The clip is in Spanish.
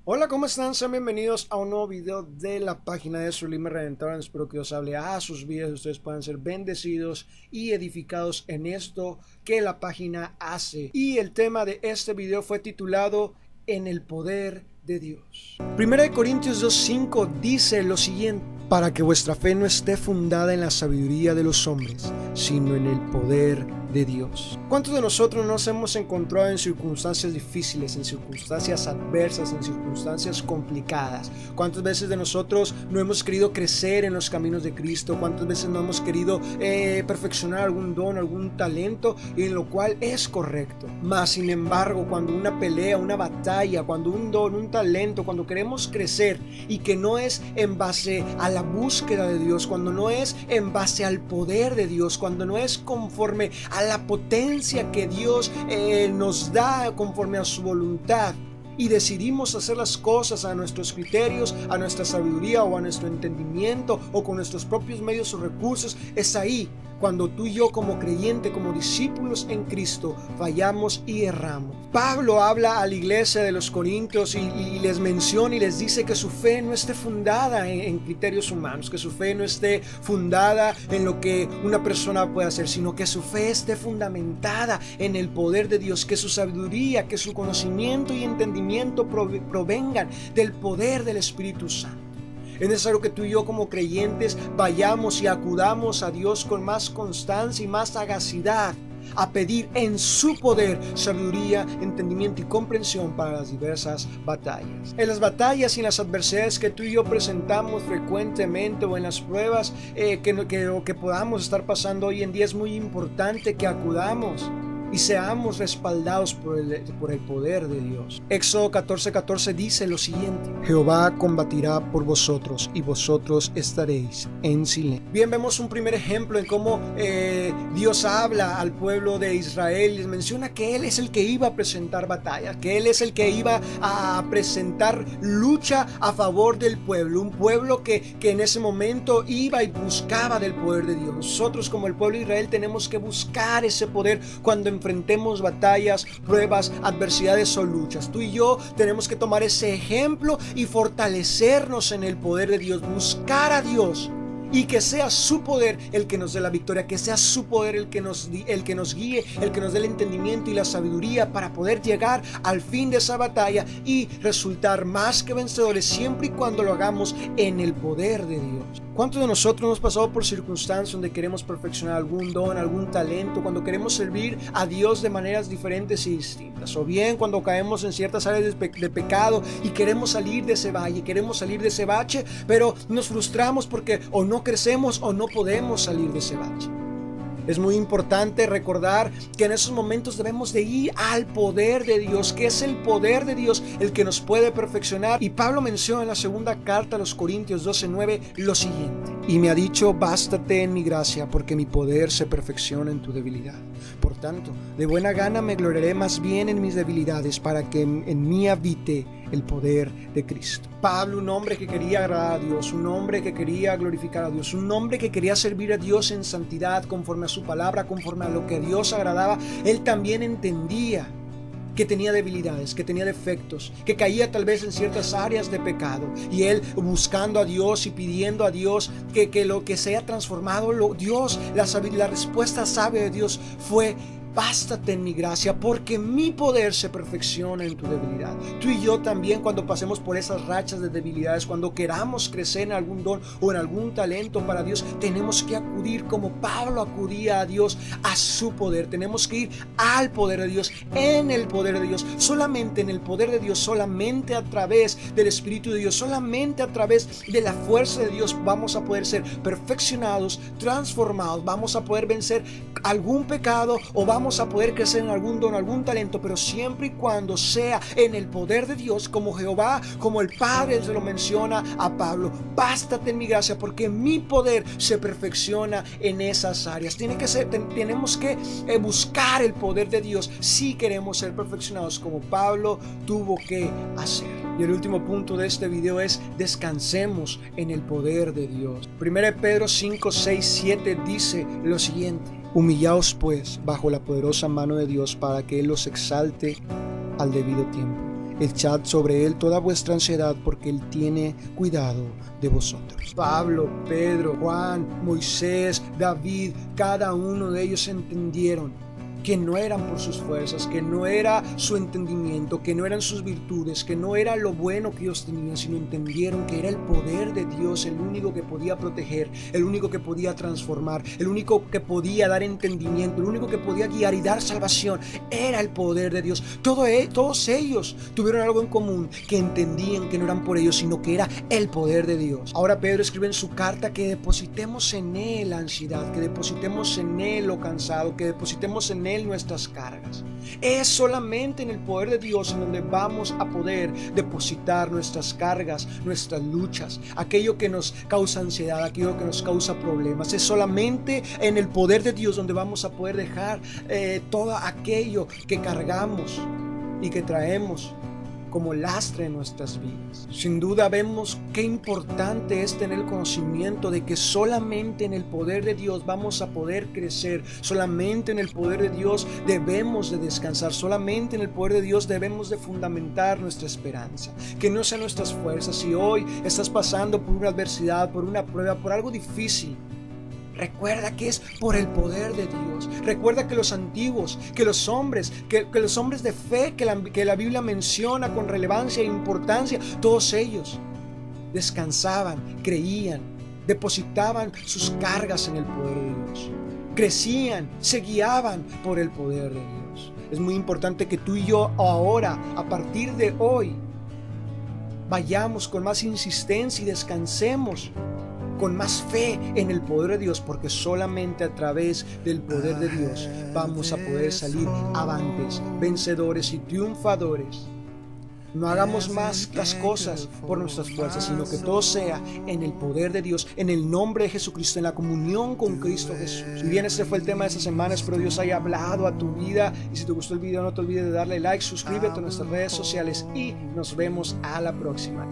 Hola, ¿cómo están? Sean bienvenidos a un nuevo video de la página de Sublime Redentor. Espero que os hable a sus vidas, ustedes puedan ser bendecidos y edificados en esto que la página hace. Y el tema de este video fue titulado En el poder de Dios. 1 Corintios 2:5 dice lo siguiente: para que vuestra fe no esté fundada en la sabiduría de los hombres, sino en el poder de Dios. ¿Cuántos de nosotros nos hemos encontrado en circunstancias difíciles, en circunstancias adversas, en circunstancias complicadas? ¿Cuántas veces de nosotros no hemos querido crecer en los caminos de Cristo? ¿Cuántas veces no hemos querido perfeccionar algún don, algún talento, y en lo cual es correcto? Mas sin embargo, cuando una pelea, una batalla, cuando un don, un talento, cuando queremos crecer y que no es en base a la búsqueda de Dios, cuando no es en base al poder de Dios, cuando no es conforme a la potencia que Dios nos da conforme a su voluntad, y decidimos hacer las cosas a nuestros criterios, a nuestra sabiduría o a nuestro entendimiento o con nuestros propios medios o recursos, es ahí cuando tú y yo como creyente, como discípulos en Cristo, fallamos y erramos. Pablo habla a la iglesia de los Corintios y les menciona y les dice que su fe no esté fundada en criterios humanos, que su fe no esté fundada en lo que una persona puede hacer, sino que su fe esté fundamentada en el poder de Dios, que su sabiduría, que su conocimiento y entendimiento provengan del poder del Espíritu Santo. Es necesario que tú y yo como creyentes vayamos y acudamos a Dios con más constancia y más sagacidad a pedir en su poder sabiduría, entendimiento y comprensión para las diversas batallas. En las batallas y en las adversidades que tú y yo presentamos frecuentemente, o en las pruebas que podamos estar pasando hoy en día, es muy importante que acudamos y seamos respaldados por el poder de Dios. Éxodo 14:14 dice lo siguiente: Jehová combatirá por vosotros y vosotros estaréis en silencio. Bien, vemos un primer ejemplo en cómo Dios habla al pueblo de Israel y les menciona que Él es el que iba a presentar batalla, que Él es el que iba a presentar lucha a favor del pueblo, un pueblo que en ese momento iba y buscaba del poder de Dios. Nosotros como el pueblo de Israel tenemos que buscar ese poder cuando enfrentemos batallas, pruebas, adversidades o luchas. Tú y yo tenemos que tomar ese ejemplo y fortalecernos en el poder de Dios, buscar a Dios y que sea su poder el que nos dé la victoria, que sea su poder el que nos guíe, el que nos dé el entendimiento y la sabiduría para poder llegar al fin de esa batalla y resultar más que vencedores, siempre y cuando lo hagamos en el poder de Dios. ¿Cuántos de nosotros hemos pasado por circunstancias donde queremos perfeccionar algún don, algún talento, cuando queremos servir a Dios de maneras diferentes y distintas? O bien cuando caemos en ciertas áreas de pecado y queremos salir de ese valle, queremos salir de ese bache, pero nos frustramos porque o no crecemos o no podemos salir de ese bache. Es muy importante recordar que en esos momentos debemos de ir al poder de Dios, que es el poder de Dios el que nos puede perfeccionar. Y Pablo menciona en la segunda carta a los Corintios 12:9 lo siguiente: y me ha dicho, bástate en mi gracia, porque mi poder se perfecciona en tu debilidad. Por tanto, de buena gana me gloriaré más bien en mis debilidades, para que en mí habite el poder de Cristo. Pablo, un hombre que quería agradar a Dios, un hombre que quería glorificar a Dios, un hombre que quería servir a Dios en santidad, conforme a su palabra, conforme a lo que a Dios agradaba, él también entendía que tenía debilidades, que tenía defectos, que caía tal vez en ciertas áreas de pecado, y él buscando a Dios y pidiendo a Dios que lo que sea transformado, Dios, la respuesta sabia de Dios fue: bástate en mi gracia, porque mi poder se perfecciona en tu debilidad. Tú y yo también, cuando pasemos por esas rachas de debilidades, cuando queramos crecer en algún don o en algún talento para Dios, tenemos que acudir como Pablo acudía a Dios, a su poder. Tenemos que ir al poder de Dios, en el poder de Dios, solamente en el poder de Dios, solamente a través del Espíritu de Dios, solamente a través de la fuerza de Dios vamos a poder ser perfeccionados, transformados, vamos a poder vencer algún pecado o vamos a poder crecer en algún don, algún talento, pero siempre y cuando sea en el poder de Dios, como Jehová, como el Padre se lo menciona a Pablo: bástate en mi gracia, porque mi poder se perfecciona en esas áreas. Tenemos que buscar el poder de Dios si queremos ser perfeccionados, como Pablo tuvo que hacer. Y el último punto de este video es: descansemos en el poder de Dios. 1 Pedro 5:6-7 dice lo siguiente: humillaos pues bajo la poderosa mano de Dios, para que Él los exalte al debido tiempo. echad sobre él toda vuestra ansiedad, porque él tiene cuidado de vosotros. Pablo, Pedro, Juan, Moisés, David, cada uno de ellos entendieron que no eran por sus fuerzas, que no era su entendimiento, que no eran sus virtudes, que no era lo bueno que ellos tenían, sino entendieron que era el poder de Dios el único que podía proteger, el único que podía transformar, el único que podía dar entendimiento, el único que podía guiar y dar salvación. Era el poder de Dios. Todos ellos tuvieron algo en común, que entendían que no eran por ellos, sino que era el poder de Dios. Ahora Pedro escribe en su carta que depositemos en él la ansiedad, que depositemos en él lo cansado, que depositemos en él nuestras cargas. Es solamente en el poder de Dios en donde vamos a poder depositar nuestras cargas, nuestras luchas, aquello que nos causa ansiedad, aquello que nos causa problemas. Es solamente en el poder de Dios donde vamos a poder dejar todo aquello que cargamos y que traemos como lastre en nuestras vidas. Sin duda vemos qué importante es tener el conocimiento de que solamente en el poder de Dios vamos a poder crecer, solamente en el poder de Dios debemos de descansar, solamente en el poder de Dios debemos de fundamentar nuestra esperanza, que no sean nuestras fuerzas. Si hoy estás pasando por una adversidad, por una prueba, por algo difícil, recuerda que es por el poder de Dios. Recuerda que los antiguos, que los hombres de fe que la Biblia menciona con relevancia e importancia, todos ellos descansaban, creían, depositaban sus cargas en el poder de Dios. Crecían, se guiaban por el poder de Dios. Es muy importante que tú y yo ahora, a partir de hoy, vayamos con más insistencia y descansemos con más fe en el poder de Dios, porque solamente a través del poder de Dios vamos a poder salir avantes, vencedores y triunfadores. No hagamos más las cosas por nuestras fuerzas, sino que todo sea en el poder de Dios, en el nombre de Jesucristo, en la comunión con Cristo Jesús. Si bien este fue el tema de esta semana, espero Dios haya hablado a tu vida. Y si te gustó el video, no te olvides de darle like, suscríbete a nuestras redes sociales y nos vemos a la próxima.